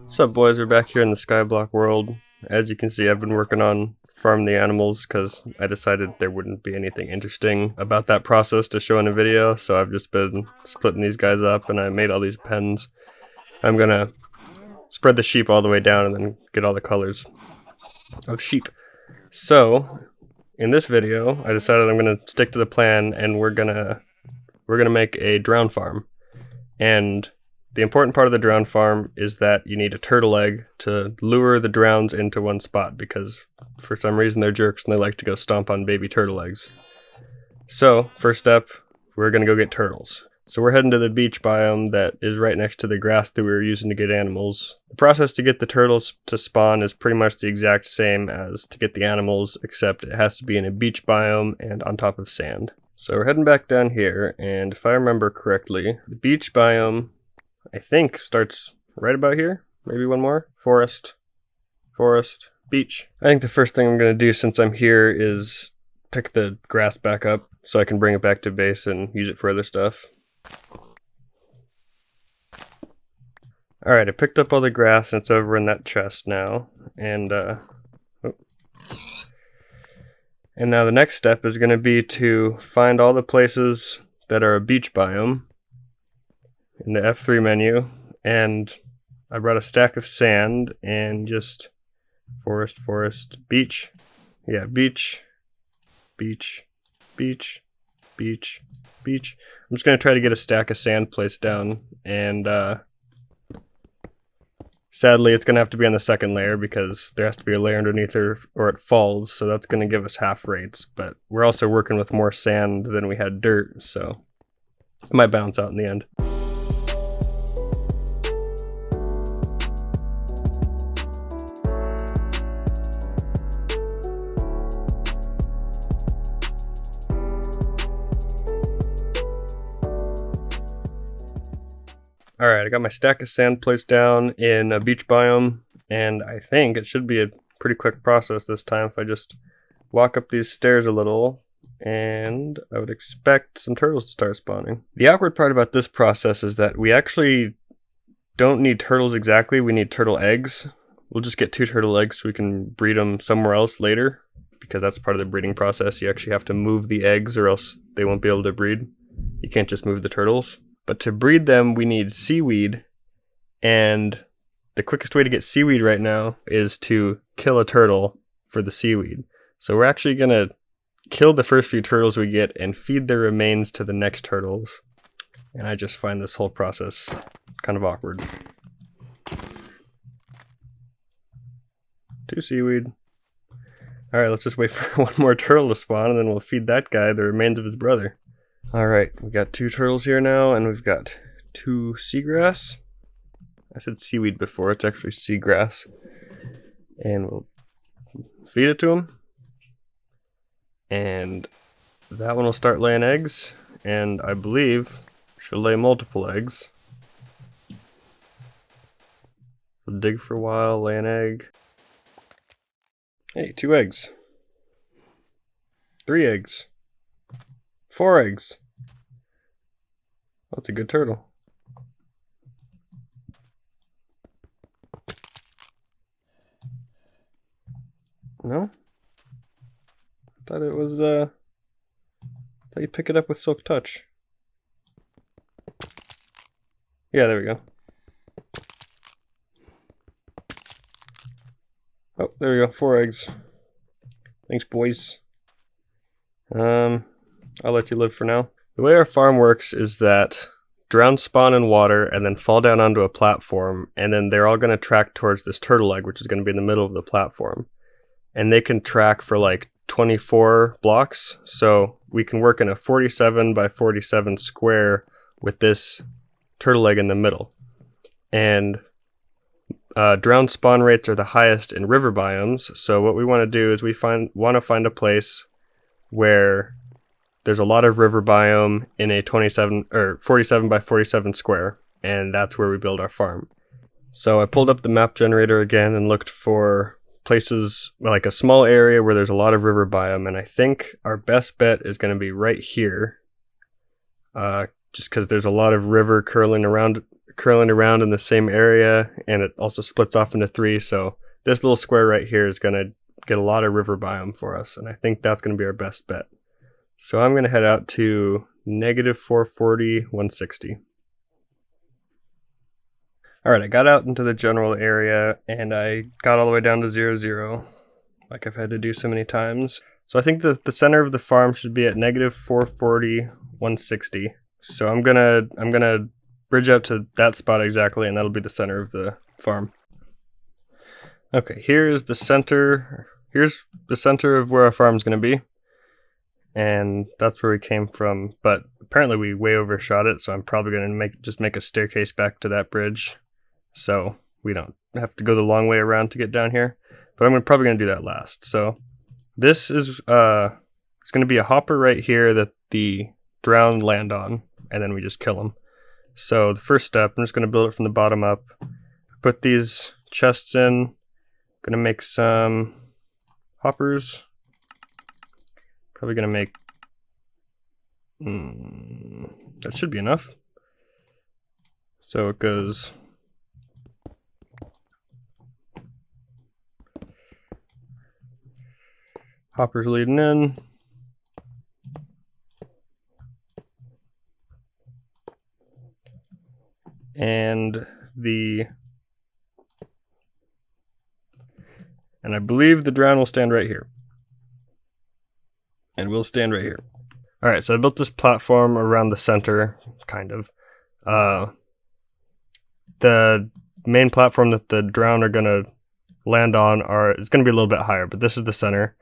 What's up, boys? We're back here in the Skyblock world. As you can see, I've been working on farming the animals because I decided there wouldn't be anything interesting about that process to show in a video, so I've just been splitting these guys up and I made all these pens. I'm gonna spread the sheep all the way down and then get all the colors of sheep. So, in this video, I decided I'm gonna stick to the plan and we're gonna make a drown farm. And the important part of the drown farm is that you need a turtle egg to lure the drowns into one spot because for some reason they're jerks and they like to go stomp on baby turtle eggs. So, first step, we're going to go get turtles. So we're heading to the beach biome that is right next to the grass that we were using to get animals. The process to get the turtles to spawn is pretty much the exact same as to get the animals, except it has to be in a beach biome and on top of sand. So we're heading back down here, and if I remember correctly, the beach biome I think starts right about here. Maybe one more. Forest, beach. I think the first thing I'm going to do since I'm here is pick the grass back up so I can bring it back to base and use it for other stuff. Alright, I picked up all the grass and it's over in that chest now. And now the next step is going to be to find all the places that are a beach biome in the F3 menu, and I brought a stack of sand and just forest, beach. Yeah, beach. I'm just going to try to get a stack of sand placed down, and sadly it's going to have to be on the second layer because there has to be a layer underneath or it falls, so that's going to give us half rates, but we're also working with more sand than we had dirt, so it might bounce out in the end. Alright, I got my stack of sand placed down in a beach biome, and I think it should be a pretty quick process this time if I just walk up these stairs a little, and I would expect some turtles to start spawning. The awkward part about this process is that we actually don't need turtles exactly, we need turtle eggs. We'll just get 2 turtle eggs so we can breed them somewhere else later, because that's part of the breeding process. You actually have to move the eggs or else they won't be able to breed. You can't just move the turtles. But to breed them, we need seaweed, and the quickest way to get seaweed right now is to kill a turtle for the seaweed. So we're actually going to kill the first few turtles we get and feed their remains to the next turtles. And I just find this whole process kind of awkward. 2 seaweed. Alright, let's just wait for one more turtle to spawn, and then we'll feed that guy the remains of his brother. Alright, we got 2 turtles here now, and we've got 2 seagrass. I said seaweed before, it's actually seagrass. And we'll feed it to him. And that one will start laying eggs, and I believe she'll lay multiple eggs. We'll dig for a while, lay an egg. Hey, 2 eggs. 3 eggs. 4 eggs. That's a good turtle. No? Thought it was, thought you pick it up with Silk Touch. Yeah, there we go. Oh, there we go, 4 eggs. Thanks, boys. I'll let you live for now. The way our farm works is that drowns spawn in water and then fall down onto a platform, and then they're all going to track towards this turtle egg, which is going to be in the middle of the platform. And they can track for like 24 blocks, so we can work in a 47 by 47 square with this turtle egg in the middle. And drown spawn rates are the highest in river biomes, so what we want to do is we want to find a place where there's a lot of river biome in a 47 by 47 square, and that's where we build our farm. So I pulled up the map generator again and looked for places like a small area where there's a lot of river biome, and I think our best bet is going to be right here, just because there's a lot of river curling curling around in the same area, and it also splits off into 3. So this little square right here is going to get a lot of river biome for us, and I think that's going to be our best bet. So I'm going to head out to -440, 160. Alright, I got out into the general area, and I got all the way down to 0, 0, like I've had to do so many times. So I think that the center of the farm should be at -440, 160. So I'm gonna bridge out to that spot exactly, and that'll be the center of the farm. Okay, here's the center. Here's the center of where our farm's gonna be, and that's where we came from. But apparently we way overshot it, so I'm probably gonna just make a staircase back to that bridge, so we don't have to go the long way around to get down here. But I'm probably gonna do that last. So this is it's gonna be a hopper right here that the drown land on, and then we just kill them. So the first step, I'm just going to build it from the bottom up. Put these chests in. Going to make some hoppers. Probably going to make... that should be enough. So it goes... hoppers leading in. And I believe the drown will stand right here. And we'll stand right here. Alright, so I built this platform around the center, kind of. The main platform that the drown are going to land on is going to be a little bit higher, but this is the center.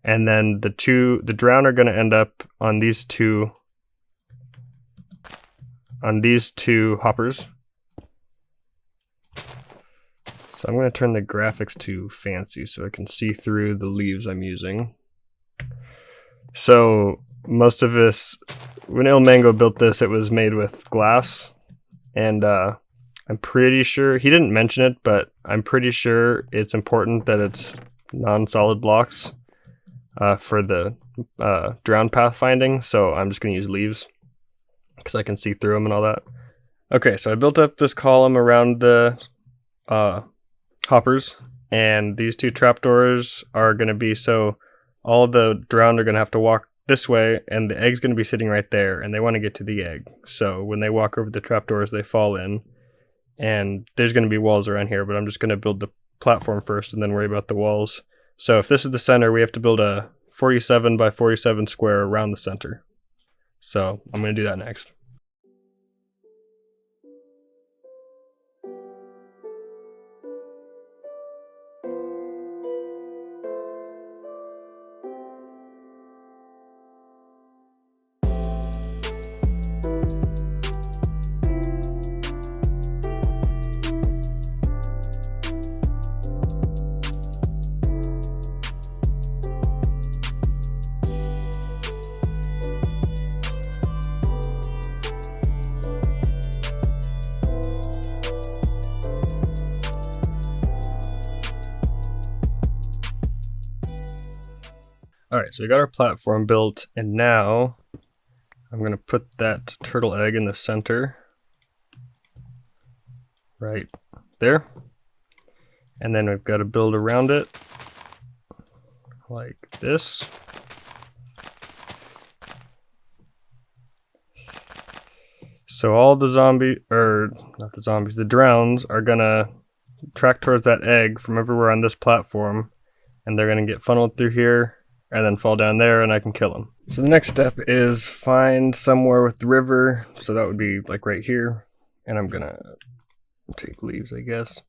And then the drown are going to end up on these two hoppers. So I'm going to turn the graphics to fancy so I can see through the leaves I'm using. So most of this, when ilmango built this, it was made with glass. And I'm pretty sure, he didn't mention it, but I'm pretty sure it's important that it's non-solid blocks for the drown pathfinding. So I'm just going to use leaves because I can see through them and all that. Okay, so I built up this column around the hoppers, and these 2 trapdoors are going to be so all the drowned are going to have to walk this way, and the egg's going to be sitting right there, and they want to get to the egg. So when they walk over the trapdoors, they fall in, and there's going to be walls around here, but I'm just going to build the platform first and then worry about the walls. So if this is the center, we have to build a 47 by 47 square around the center. So I'm going to do that next. Alright, so we got our platform built, and now I'm going to put that turtle egg in the center, right there, and then we've got to build around it, like this. So all the the drowns are going to track towards that egg from everywhere on this platform, and they're going to get funneled through here, and then fall down there, and I can kill them. So the next step is find somewhere with the river, so that would be like right here, and I'm gonna take leaves, I guess,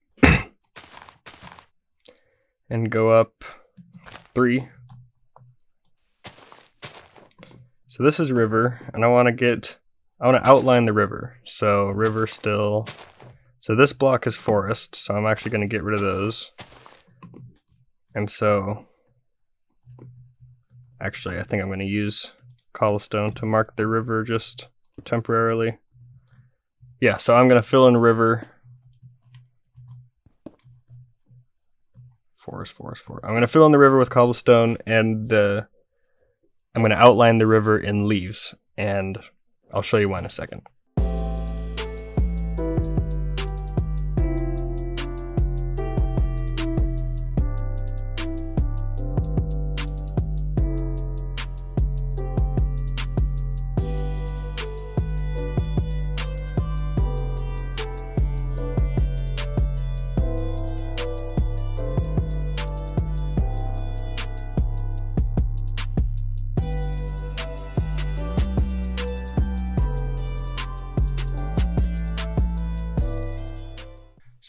and go up 3. So this is river, and I want to outline the river. So river still, so this block is forest, so I'm actually going to get rid of those. And so actually, I think I'm going to use cobblestone to mark the river just temporarily. Yeah, so I'm going to fill in the river. Forest. I'm going to fill in the river with cobblestone, and I'm going to outline the river in leaves, and I'll show you why in a second.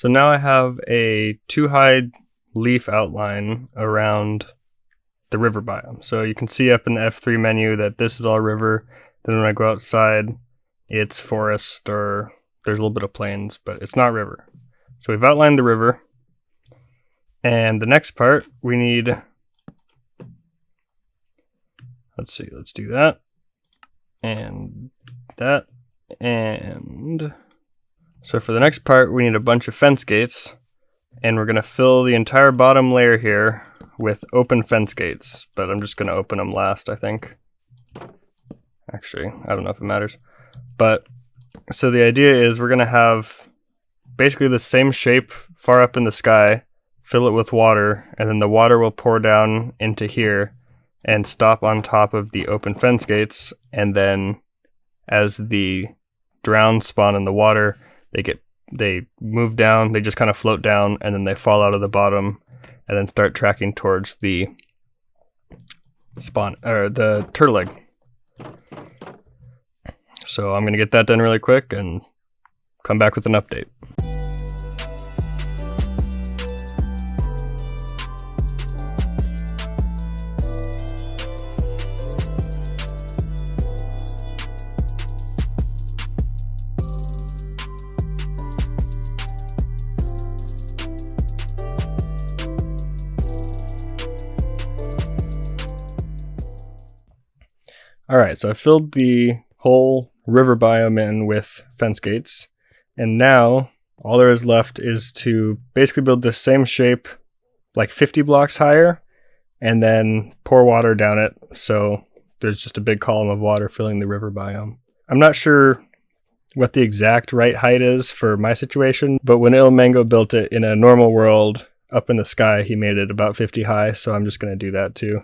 So now I have a 2-high leaf outline around the river biome. So you can see up in the F3 menu that this is all river. Then when I go outside, it's forest, or there's a little bit of plains, but it's not river. So we've outlined the river. And the next part we need, let's do that. And that. And so for the next part, we need a bunch of fence gates. And we're going to fill the entire bottom layer here with open fence gates, but I'm just going to open them last, I think. Actually, I don't know if it matters. But so the idea is we're going to have basically the same shape far up in the sky, fill it with water, and then the water will pour down into here and stop on top of the open fence gates. And then as the drowns spawn in the water, they move down, they just kind of float down, and then they fall out of the bottom and then start tracking towards the spawn, or the turtle egg. So I'm going to get that done really quick and come back with an update. Alright, so I filled the whole river biome in with fence gates, and now all there is left is to basically build the same shape like 50 blocks higher and then pour water down it, so there's just a big column of water filling the river biome. I'm not sure what the exact right height is for my situation, but when ilmango built it in a normal world up in the sky, he made it about 50 high, so I'm just going to do that too.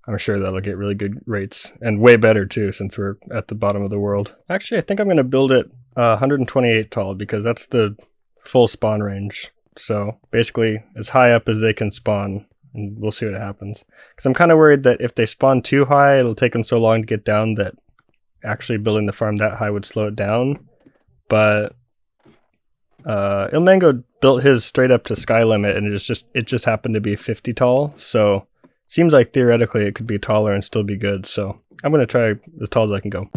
I'm sure that'll get really good rates, and way better too, since we're at the bottom of the world. Actually, I think I'm going to build it 128 tall, because that's the full spawn range. So basically as high up as they can spawn, and we'll see what happens. Because I'm kind of worried that if they spawn too high, it'll take them so long to get down that actually building the farm that high would slow it down. But ilmango built his straight up to sky limit, and it just happened to be 50 tall, so seems like theoretically it could be taller and still be good, so I'm going to try as tall as I can go.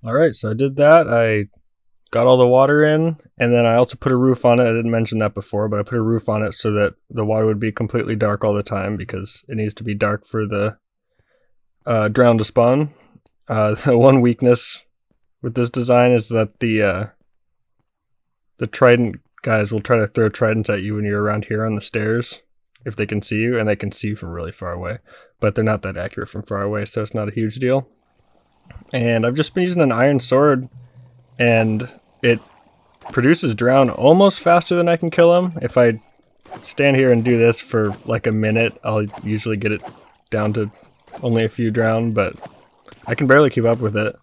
Alright, so I did that. I got all the water in, and then I also put a roof on it. I didn't mention that before, but I put a roof on it so that the water would be completely dark all the time, because it needs to be dark for the drown to spawn. The one weakness with this design is that the trident guys will try to throw tridents at you when you're around here on the stairs, if they can see you, and they can see you from really far away. But they're not that accurate from far away, so it's not a huge deal. And I've just been using an iron sword, and it produces drown almost faster than I can kill them. If I stand here and do this for like a minute, I'll usually get it down to only a few drown, but I can barely keep up with it.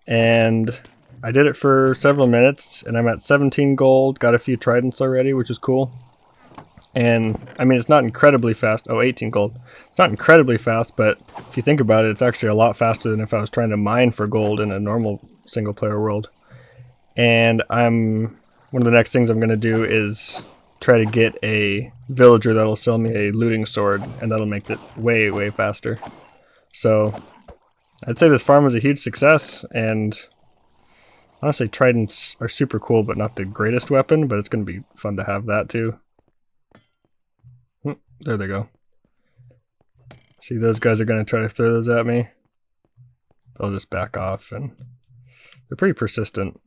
And I did it for several minutes, and I'm at 17 gold, got a few tridents already, which is cool. And, I mean, it's not incredibly fast. Oh, 18 gold. It's not incredibly fast, but if you think about it, it's actually a lot faster than if I was trying to mine for gold in a normal single-player world. And one of the next things I'm going to do is try to get a villager that'll sell me a looting sword, and that'll make it way, way faster. So, I'd say this farm was a huge success, and honestly, tridents are super cool, but not the greatest weapon, but it's going to be fun to have that too. There they go. See, those guys are going to try to throw those at me. I'll just back off, and they're pretty persistent.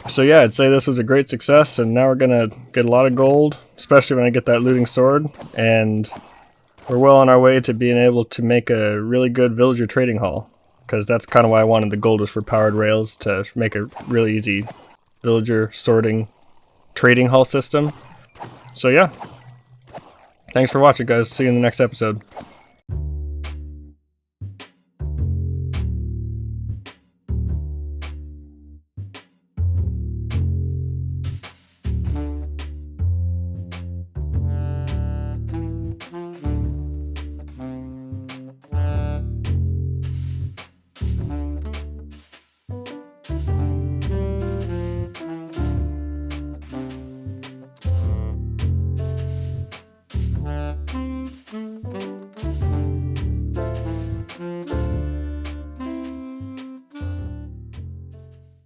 So yeah, I'd say this was a great success, and now we're going to get a lot of gold, especially when I get that looting sword, and we're well on our way to being able to make a really good villager trading hall, because that's kind of why I wanted the gold, was for powered rails, to make a really easy villager sorting trading hall system. So yeah, thanks for watching, guys. See you in the next episode.